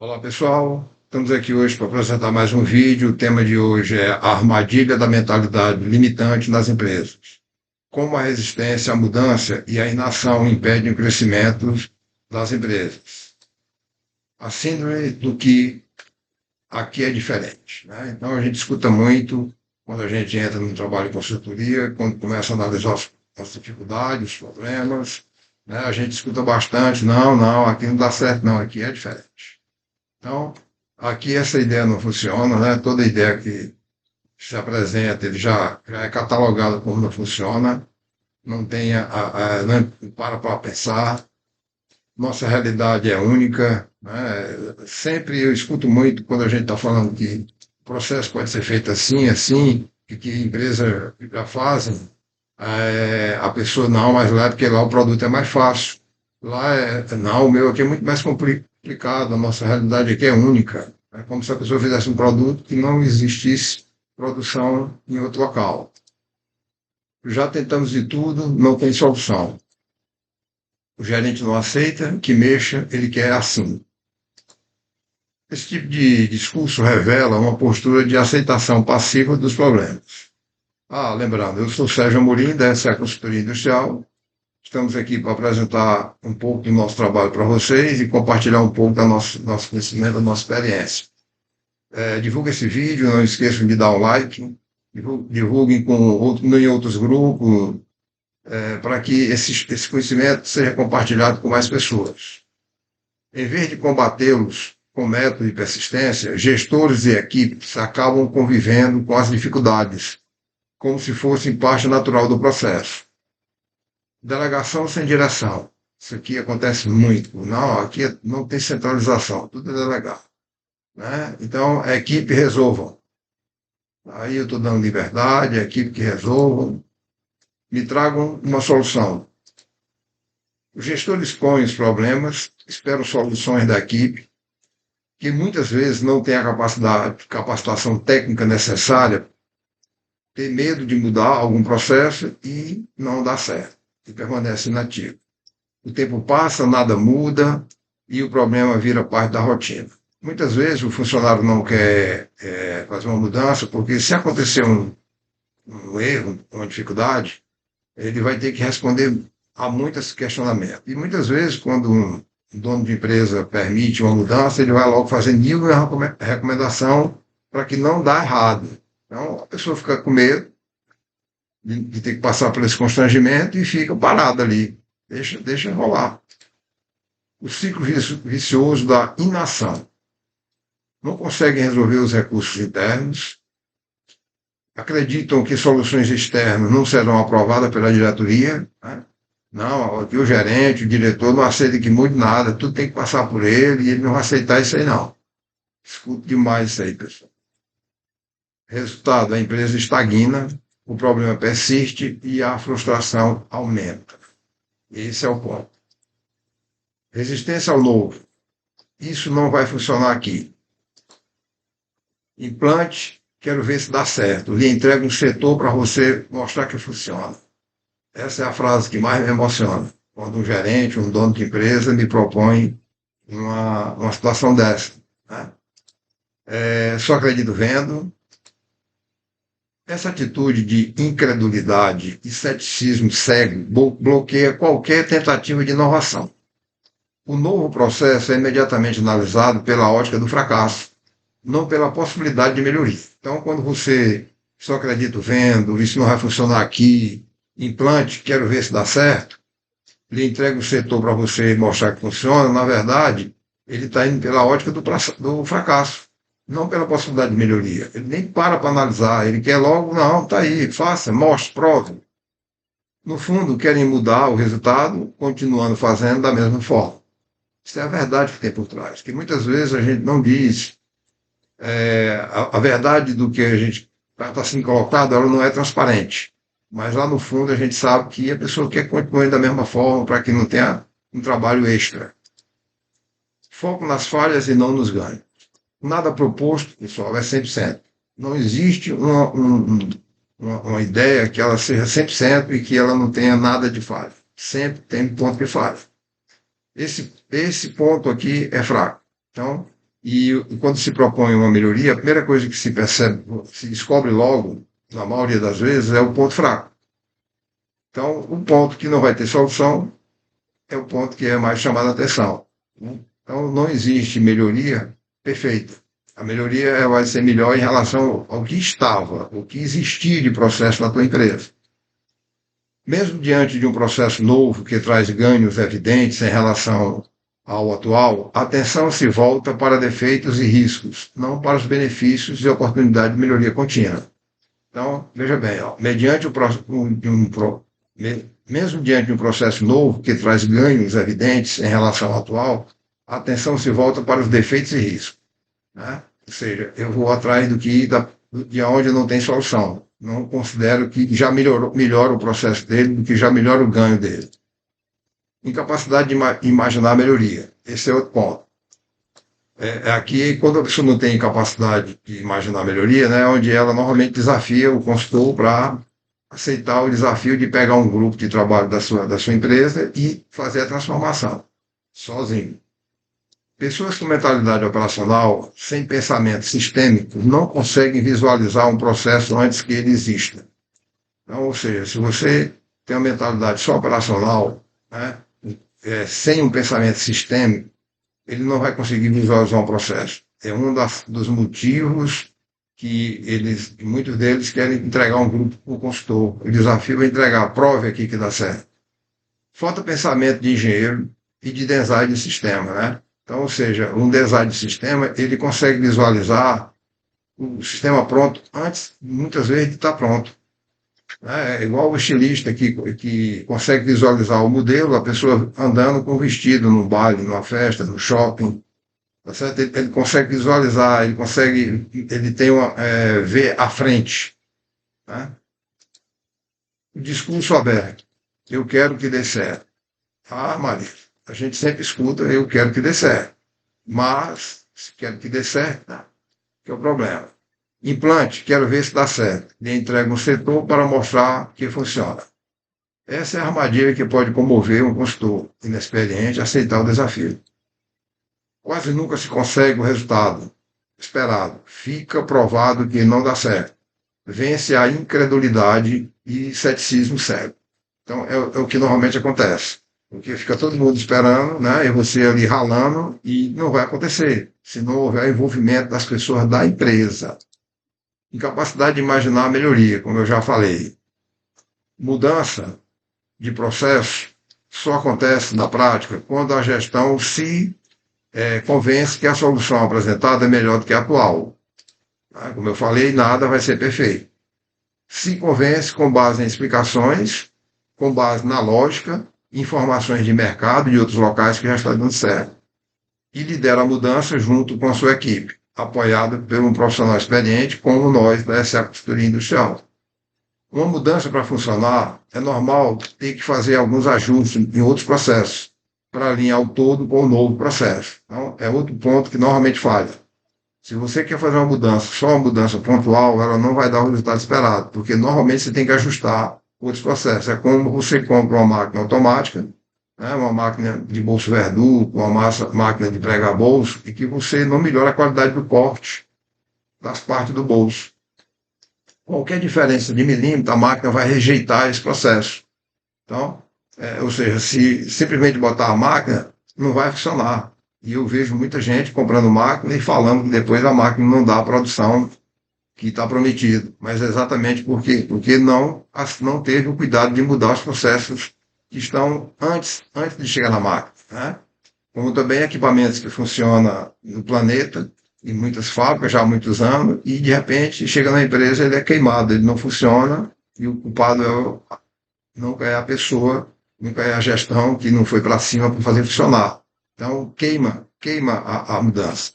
Olá pessoal, estamos aqui hoje para apresentar mais um vídeo. O tema de hoje é a armadilha da mentalidade limitante nas empresas. Como a resistência à mudança e a inação impedem o crescimento das empresas. A síndrome do que aqui é diferente, né? Então a gente escuta muito quando a gente entra no trabalho de consultoria, quando começa a analisar as dificuldades, os problemas, né? A gente escuta bastante, não, aqui não dá certo, não, aqui é diferente. Então, aqui essa ideia não funciona, né? Toda ideia que se apresenta, ele já é catalogado como não funciona, não tem não para pensar, nossa realidade é única, né? Sempre eu escuto muito quando a gente está falando que o processo pode ser feito assim, assim, que empresa já fazem, a pessoa não, mas lá é porque lá o produto é mais fácil. Lá não, o meu aqui é muito mais complicado, a nossa realidade aqui é única. É como se a pessoa fizesse um produto que não existisse produção em outro local. Já tentamos de tudo, não tem solução. O gerente não aceita que mexa, ele quer assim. Esse tipo de discurso revela uma postura de aceitação passiva dos problemas. Lembrando, eu sou Sérgio Amorim, da SA Consultoria Industrial. Estamos aqui para apresentar um pouco do nosso trabalho para vocês e compartilhar um pouco do nosso conhecimento, da nossa experiência. Divulguem esse vídeo, não esqueçam de dar um like, divulguem em outros grupos, para que esse conhecimento seja compartilhado com mais pessoas. Em vez de combatê-los com método de persistência, gestores e equipes acabam convivendo com as dificuldades, como se fossem parte natural do processo. Delegação sem direção. Isso aqui acontece muito. Não, aqui não tem centralização, tudo é delegado, né? Então, a equipe resolvam. Aí eu estou dando liberdade, a equipe que resolvam, me tragam uma solução. Os gestores expõem os problemas, esperam soluções da equipe, que muitas vezes não tem a capacitação técnica necessária, tem medo de mudar algum processo e não dá certo, e permanece inativo. O tempo passa, nada muda e o problema vira parte da rotina. Muitas vezes o funcionário não quer fazer uma mudança, porque se acontecer um erro, uma dificuldade, ele vai ter que responder a muitos questionamentos. E muitas vezes, quando um dono de empresa permite uma mudança, ele vai logo fazer mil recomendação para que não dá errado. Então, a pessoa fica com medo de ter que passar por esse constrangimento e fica parada ali. Deixa rolar. O ciclo vicioso da inação. Não conseguem resolver os recursos internos, acreditam que soluções externas não serão aprovadas pela diretoria, né? Não, aqui o gerente, o diretor não aceita que mude nada, tudo tem que passar por ele e ele não vai aceitar isso aí não. Escuto demais isso aí, pessoal. Resultado, a empresa estagna, o problema persiste e a frustração aumenta. Esse é o ponto. Resistência ao novo. Isso não vai funcionar aqui. Implante, quero ver se dá certo. Lhe entrego um setor para você mostrar que funciona. Essa é a frase que mais me emociona. Quando um gerente, um dono de empresa me propõe uma situação dessa, né? Só acredito vendo. Essa atitude de incredulidade e ceticismo cego bloqueia qualquer tentativa de inovação. O novo processo é imediatamente analisado pela ótica do fracasso, não pela possibilidade de melhoria. Então, quando você só acredita vendo, isso não vai funcionar aqui, implante, quero ver se dá certo, lhe entrega o setor para você mostrar que funciona, na verdade, ele está indo pela ótica do fracasso, não pela possibilidade de melhoria. Ele nem para analisar, ele quer logo, não, está aí, faça, mostre, prove. No fundo, querem mudar o resultado, continuando fazendo da mesma forma. Isso é a verdade que tem por trás, que muitas vezes a gente não diz. A verdade do que a gente está sendo colocado, ela não é transparente. Mas lá no fundo a gente sabe que a pessoa quer continuar da mesma forma para que não tenha um trabalho extra. Foco nas falhas e não nos ganhos. Nada proposto, pessoal, é 100%. Não existe uma ideia que ela seja 100% e que ela não tenha nada de falha. Sempre tem ponto de falha. Esse ponto aqui é fraco. Então, E quando se propõe uma melhoria, a primeira coisa que se percebe, se descobre logo, na maioria das vezes, é o ponto fraco. Então, o ponto que não vai ter solução é o ponto que é mais chamado a atenção. Então, não existe melhoria perfeita. A melhoria vai ser melhor em relação ao que estava, o que existia de processo na tua empresa. Mesmo diante de um processo novo que traz ganhos evidentes em relação ao atual, a atenção se volta para defeitos e riscos, não para os benefícios e oportunidade de melhoria contínua. Então, veja bem, ó, mesmo diante de um processo novo que traz ganhos evidentes em relação ao atual, a atenção se volta para os defeitos e riscos. Né? Ou seja, eu vou atrás de onde não tem solução. Não considero que já melhora o processo dele, do que já melhora o ganho dele. Incapacidade de imaginar a melhoria. Esse é outro ponto. Aqui, quando a pessoa não tem capacidade de imaginar a melhoria, né, onde ela normalmente desafia o consultor para aceitar o desafio de pegar um grupo de trabalho da sua empresa e fazer a transformação, sozinho. Pessoas com mentalidade operacional, sem pensamento sistêmico, não conseguem visualizar um processo antes que ele exista. Então, ou seja, se você tem uma mentalidade só operacional, né, sem um pensamento sistêmico, ele não vai conseguir visualizar um processo. É um dos motivos que muitos deles querem entregar um grupo para o consultor. O desafio é entregar, prove aqui que dá certo. Falta pensamento de engenheiro e de design de sistema, né? Então, ou seja, um design de sistema, ele consegue visualizar o sistema pronto antes, muitas vezes, de estar pronto. É igual o estilista que consegue visualizar o modelo, a pessoa andando com o vestido no baile, numa festa, no shopping. Tá certo? Ele consegue visualizar, ele tem ver à frente. Né? O discurso aberto. Eu quero que dê certo. Ah, Maria, a gente sempre escuta, eu quero que dê certo. Mas, se quero que dê certo, não. Que é o problema. Implante, quero ver se dá certo. Ele entrega um setor para mostrar que funciona. Essa é a armadilha que pode comover um consultor inexperiente a aceitar o desafio. Quase nunca se consegue o resultado esperado. Fica provado que não dá certo. Vence a incredulidade e ceticismo cego. Então, é o que normalmente acontece. Porque fica todo mundo esperando, né? E você ali ralando e não vai acontecer. Se não houver envolvimento das pessoas da empresa. Incapacidade de imaginar a melhoria, como eu já falei. Mudança de processo só acontece na prática quando a gestão se convence que a solução apresentada é melhor do que a atual. Como eu falei, nada vai ser perfeito. Se convence com base em explicações, com base na lógica, informações de mercado e de outros locais que já está dando certo. E lidera a mudança junto com a sua equipe, apoiado por um profissional experiente como nós da SA Consultoria Industrial. Uma mudança para funcionar, é normal ter que fazer alguns ajustes em outros processos, para alinhar o todo com o novo processo. Então, é outro ponto que normalmente falha. Se você quer fazer uma mudança, só uma mudança pontual, ela não vai dar o resultado esperado, porque normalmente você tem que ajustar outros processos. É como você compra uma máquina automática, né, uma máquina de bolso verdugo, uma máquina de pregar bolso, e que você não melhora a qualidade do corte das partes do bolso. Qualquer diferença de milímetro, a máquina vai rejeitar esse processo. Então, ou seja, se simplesmente botar a máquina, não vai funcionar. E eu vejo muita gente comprando máquina e falando que depois a máquina não dá a produção que está prometido. Mas é exatamente por quê? Porque não teve o cuidado de mudar os processos que estão antes de chegar na máquina. Né? Como também equipamentos que funcionam no planeta, em muitas fábricas já há muitos anos, e de repente chega na empresa ele é queimado, ele não funciona, e o culpado nunca é a pessoa, nunca é a gestão que não foi para cima para fazer funcionar. Então, queima a mudança.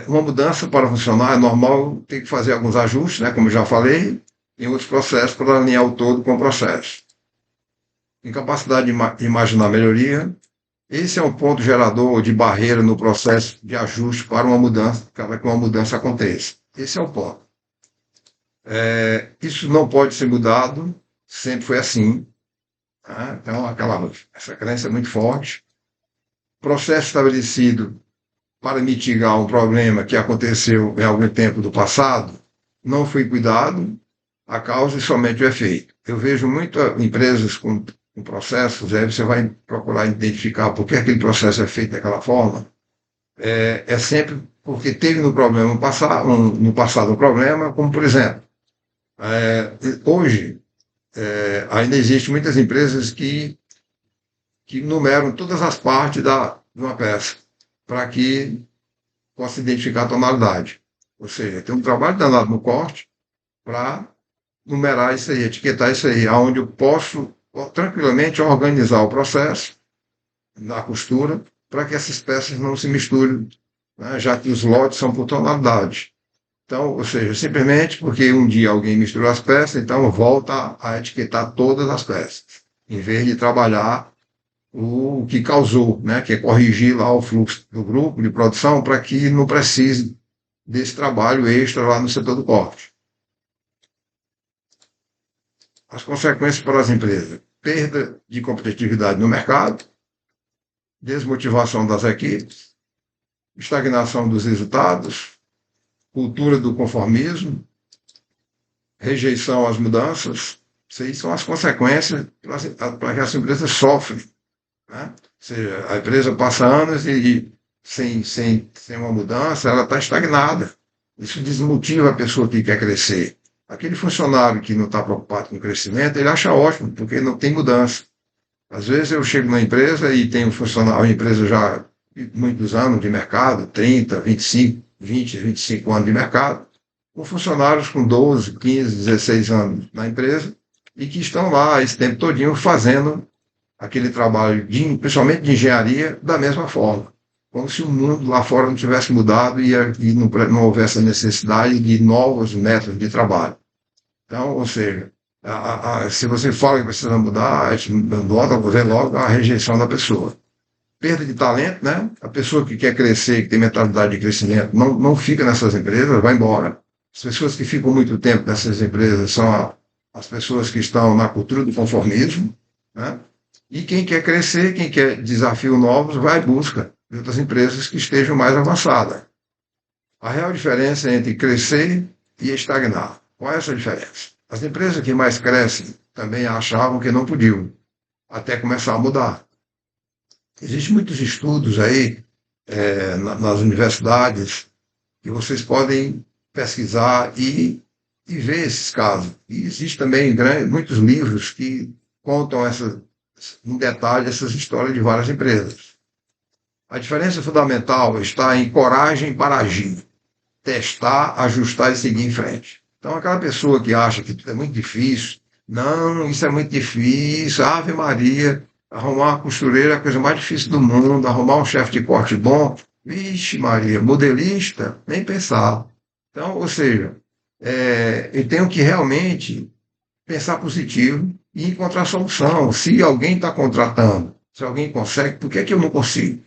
Uma mudança para funcionar é normal ter que fazer alguns ajustes, né, como eu já falei, em outros processos para alinhar o todo com o processo. Incapacidade de imaginar melhoria. Esse é um ponto gerador de barreira no processo de ajuste para uma mudança, para que uma mudança aconteça. Esse é o ponto. Isso não pode ser mudado, sempre foi assim. Tá? Então, essa crença é muito forte. Processo estabelecido para mitigar um problema que aconteceu em algum tempo do passado, não foi cuidado a causa e somente o efeito. Eu vejo muitas empresas com processos, aí você vai procurar identificar por que aquele processo é feito daquela forma, é sempre porque teve no passado um problema, como por exemplo, hoje ainda existem muitas empresas que numeram todas as partes de uma peça, para que possa identificar a tonalidade. Ou seja, tem um trabalho danado no corte para numerar isso aí, etiquetar isso aí, aonde eu posso tranquilamente organizar o processo na costura para que essas peças não se misturem, né, já que os lotes são por tonalidade. Então, ou seja, simplesmente porque um dia alguém misturou as peças, então volta a etiquetar todas as peças, em vez de trabalhar o que causou, né, que é corrigir lá o fluxo do grupo de produção para que não precise desse trabalho extra lá no setor do corte. As consequências para as empresas: perda de competitividade no mercado, desmotivação das equipes, estagnação dos resultados, cultura do conformismo, rejeição às mudanças. Isso aí são as consequências para que as empresas sofrem, né? Ou seja, a empresa passa anos e sem uma mudança, ela está estagnada. Isso desmotiva a pessoa que quer crescer. Aquele funcionário que não está preocupado com o crescimento, ele acha ótimo, porque não tem mudança. Às vezes eu chego na empresa e tem um funcionário, a empresa já muitos anos de mercado, 30, 25, 20, 25 anos de mercado, com funcionários com 12, 15, 16 anos na empresa e que estão lá esse tempo todinho fazendo aquele trabalho, principalmente de engenharia, da mesma forma. Como se o mundo lá fora não tivesse mudado e não houvesse a necessidade de novos métodos de trabalho. Então, ou seja, se você fala que precisa mudar, a gente nota logo a rejeição da pessoa. Perda de talento, né? A pessoa que quer crescer, que tem mentalidade de crescimento, não fica nessas empresas, vai embora. As pessoas que ficam muito tempo nessas empresas são as pessoas que estão na cultura do conformismo, né? E quem quer crescer, quem quer desafios novos, vai em busca de outras empresas que estejam mais avançadas. A real diferença é entre crescer e estagnar. Qual é essa diferença? As empresas que mais crescem também achavam que não podiam, até começar a mudar. Existem muitos estudos aí nas universidades que vocês podem pesquisar e ver esses casos. E existem também muitos livros que contam em detalhe essas histórias de várias empresas. A diferença fundamental está em coragem para agir, testar, ajustar e seguir em frente. Então, aquela pessoa que acha que tudo é muito difícil, não, isso é muito difícil, Ave Maria, arrumar uma costureira é a coisa mais difícil do mundo, arrumar um chefe de corte bom, vixe Maria, modelista, nem pensar. Então, ou seja, eu tenho que realmente pensar positivo e encontrar solução. Se alguém está contratando, se alguém consegue, por que eu não consigo?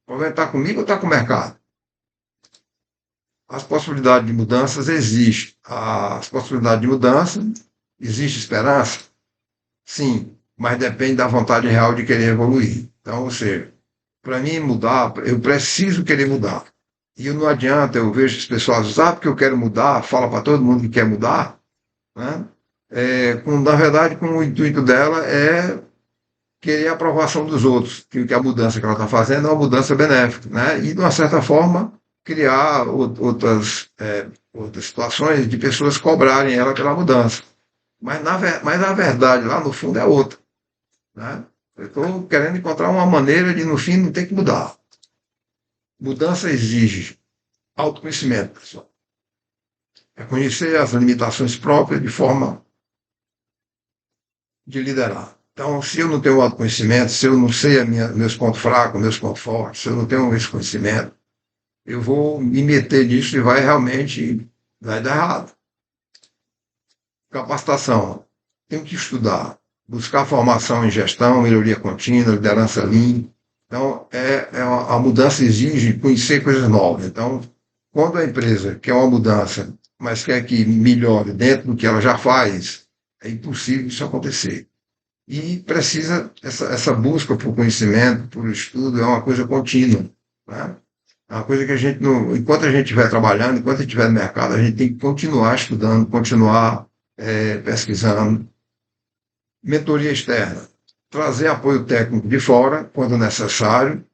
O problema está comigo ou está com o mercado? As possibilidades de mudanças existem. As possibilidades de mudança, existe esperança? Sim, mas depende da vontade real de querer evoluir. Então, ou seja, para mim mudar, eu preciso querer mudar. E não adianta, eu vejo as pessoas dizem, porque eu quero mudar, fala para todo mundo que quer mudar, né? Na verdade, com o intuito dela é querer a aprovação dos outros, que a mudança que ela está fazendo é uma mudança benéfica, né? E, de uma certa forma, criar outras situações de pessoas cobrarem ela pela mudança. Mas a verdade, lá no fundo, é outra, né? Eu estou querendo encontrar uma maneira de, no fim, não ter que mudar. Mudança exige autoconhecimento, pessoal. É conhecer as limitações próprias de forma de liderar. Então, se eu não tenho autoconhecimento, se eu não sei meus pontos fracos, meus pontos fortes, se eu não tenho esse conhecimento, eu vou me meter nisso e vai dar errado. Capacitação. Tenho que estudar, buscar formação em gestão, melhoria contínua, liderança lean. Então, a mudança exige conhecer coisas novas. Então, quando a empresa quer uma mudança, mas quer que melhore dentro do que ela já faz, é impossível isso acontecer. E precisa, essa busca por conhecimento, por estudo, é uma coisa contínua, né? É uma coisa que a gente não, enquanto a gente estiver trabalhando, enquanto a gente estiver no mercado, a gente tem que continuar estudando, continuar pesquisando. Mentoria externa, trazer apoio técnico de fora, quando necessário,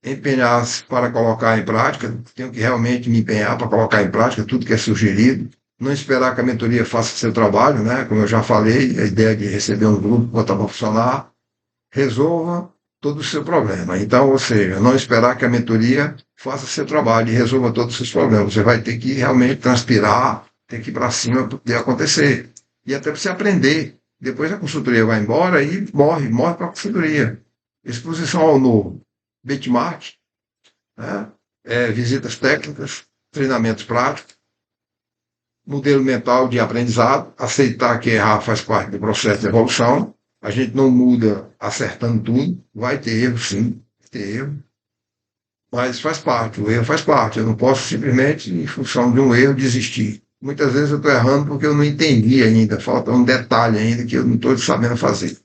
empenhar-se para colocar em prática, tenho que realmente me empenhar para colocar em prática tudo que é sugerido, não esperar que a mentoria faça seu trabalho, né? Como eu já falei, a ideia de receber um grupo, botar para funcionar, resolva todo o seu problema. Então, ou seja, não esperar que a mentoria faça seu trabalho e resolva todos os seus problemas. Você vai ter que realmente transpirar, ter que ir para cima para poder acontecer. E até para você aprender. Depois a consultoria vai embora e morre para a consultoria. Exposição ao novo. Benchmark, né? Visitas técnicas, treinamentos práticos, modelo mental de aprendizado, aceitar que errar faz parte do processo de evolução. A gente não muda acertando tudo, vai ter erro, sim, vai ter erro, mas faz parte, o erro faz parte. Eu não posso simplesmente, em função de um erro, desistir. Muitas vezes eu estou errando porque eu não entendi ainda, falta um detalhe ainda que eu não estou sabendo fazer.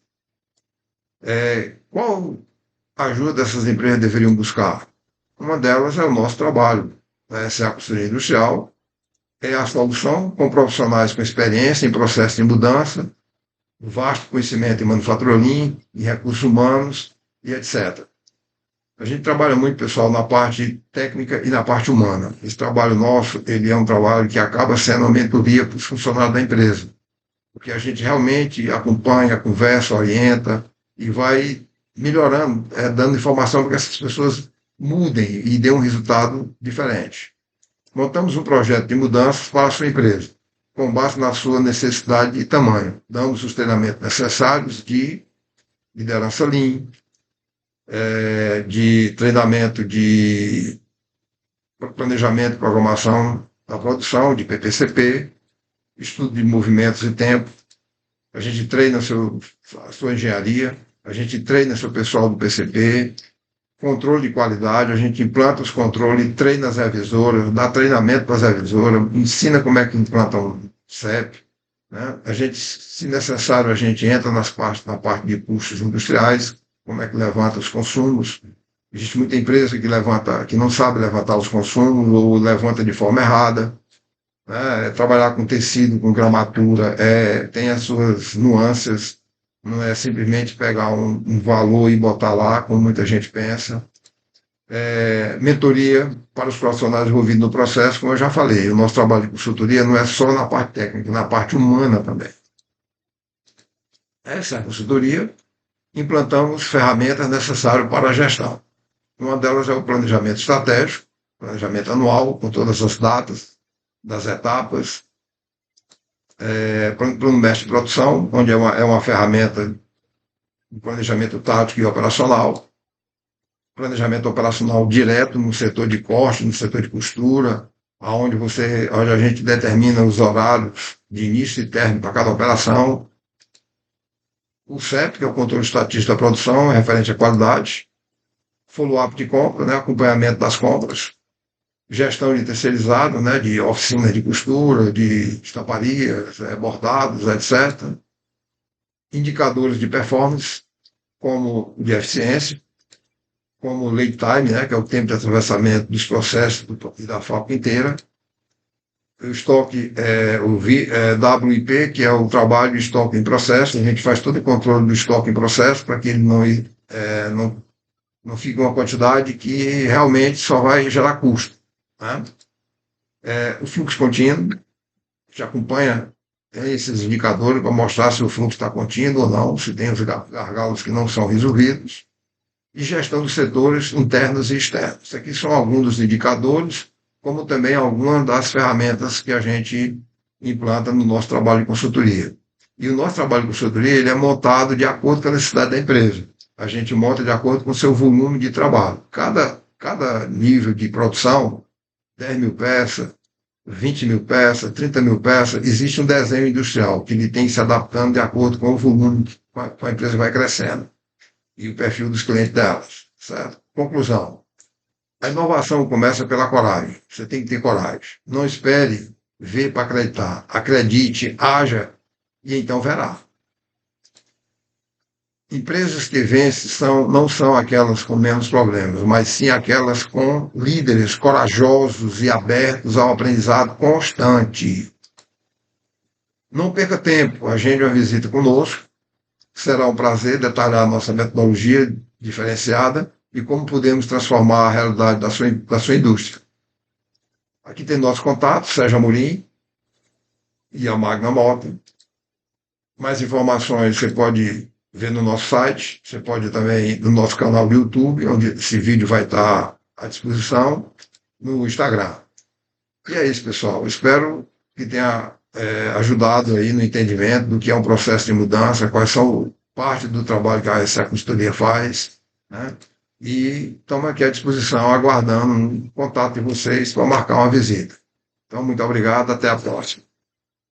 Qual ajuda essas empresas deveriam buscar? Uma delas é o nosso trabalho. Essa é a consultoria industrial, é a solução com profissionais com experiência em processo de mudança, vasto conhecimento em manufactura lean, em recursos humanos e etc. A gente trabalha muito, pessoal, na parte técnica e na parte humana. Esse trabalho nosso, ele é um trabalho que acaba sendo uma mentoria para os funcionários da empresa, porque a gente realmente acompanha, conversa, orienta e vai melhorando, dando informação para que essas pessoas mudem e dêem um resultado diferente. Montamos um projeto de mudanças para a sua empresa, com base na sua necessidade e tamanho. Damos os treinamentos necessários de liderança lean, de treinamento de planejamento e programação da produção, de PPCP, estudo de movimentos e tempo. A gente treina a sua engenharia, a gente treina seu pessoal do PCP, controle de qualidade, a gente implanta os controles, treina as revisoras, dá treinamento para as revisoras, ensina como é que implanta um CEP. Né? A gente, se necessário, a gente entra na parte de custos industriais, como é que levanta os consumos. Existe muita empresa que não sabe levantar os consumos ou levanta de forma errada. Né? Trabalhar com tecido, com gramatura, tem as suas nuances. Não é simplesmente pegar um valor e botar lá, como muita gente pensa. Mentoria para os profissionais envolvidos no processo, como eu já falei. O nosso trabalho de consultoria não é só na parte técnica, na parte humana também. Essa é a consultoria. Implantamos ferramentas necessárias para a gestão. Uma delas é o planejamento estratégico, planejamento anual, com todas as datas das etapas, plano mestre de produção, onde é uma ferramenta de planejamento tático e operacional, planejamento operacional direto no setor de corte, no setor de costura, onde a gente determina os horários de início e término para cada operação. O CEP, que é o controle estatístico da produção, referente à qualidade. Follow-up de compra, né, acompanhamento das compras. Gestão de terceirizado, né, de oficinas de costura, de estamparias, bordados, etc. Indicadores de performance, como de eficiência, como o lead time, né, que é o tempo de atravessamento dos processos e da fábrica inteira. O estoque, WIP, que é o trabalho de estoque em processo. A gente faz todo o controle do estoque em processo para que ele não fique uma quantidade que realmente só vai gerar custo. Né? O fluxo contínuo, que acompanha esses indicadores para mostrar se o fluxo está contínuo ou não, se tem os gargalos que não são resolvidos. E gestão dos setores internos e externos. Isso aqui são alguns dos indicadores, como também algumas das ferramentas que a gente implanta no nosso trabalho de consultoria. E o nosso trabalho de consultoria ele é montado de acordo com a necessidade da empresa. A gente monta de acordo com o seu volume de trabalho. Cada nível de produção, 10 mil peças, 20 mil peças, 30 mil peças, existe um desenho industrial que ele tem que se adaptando de acordo com o volume que a empresa vai crescendo e o perfil dos clientes delas. Certo? Conclusão. A inovação começa pela coragem. Você tem que ter coragem. Não espere ver para acreditar. Acredite, haja e então verá. Empresas que vencem não são aquelas com menos problemas, mas sim aquelas com líderes corajosos e abertos ao aprendizado constante. Não perca tempo, agende uma visita conosco. Será um prazer detalhar nossa metodologia diferenciada e como podemos transformar a realidade da sua indústria. Aqui tem nosso contato, Sérgio Amorim e a Magna Moto. Mais informações você pode ver no nosso site, você pode também ir no nosso canal do YouTube, onde esse vídeo vai estar à disposição, no Instagram. E é isso, pessoal. Espero que tenha ajudado aí no entendimento do que é um processo de mudança, quais são parte do trabalho que a ASA Consultoria faz, né? E estamos aqui à disposição, aguardando um contato de vocês para marcar uma visita. Então, muito obrigado, até a próxima.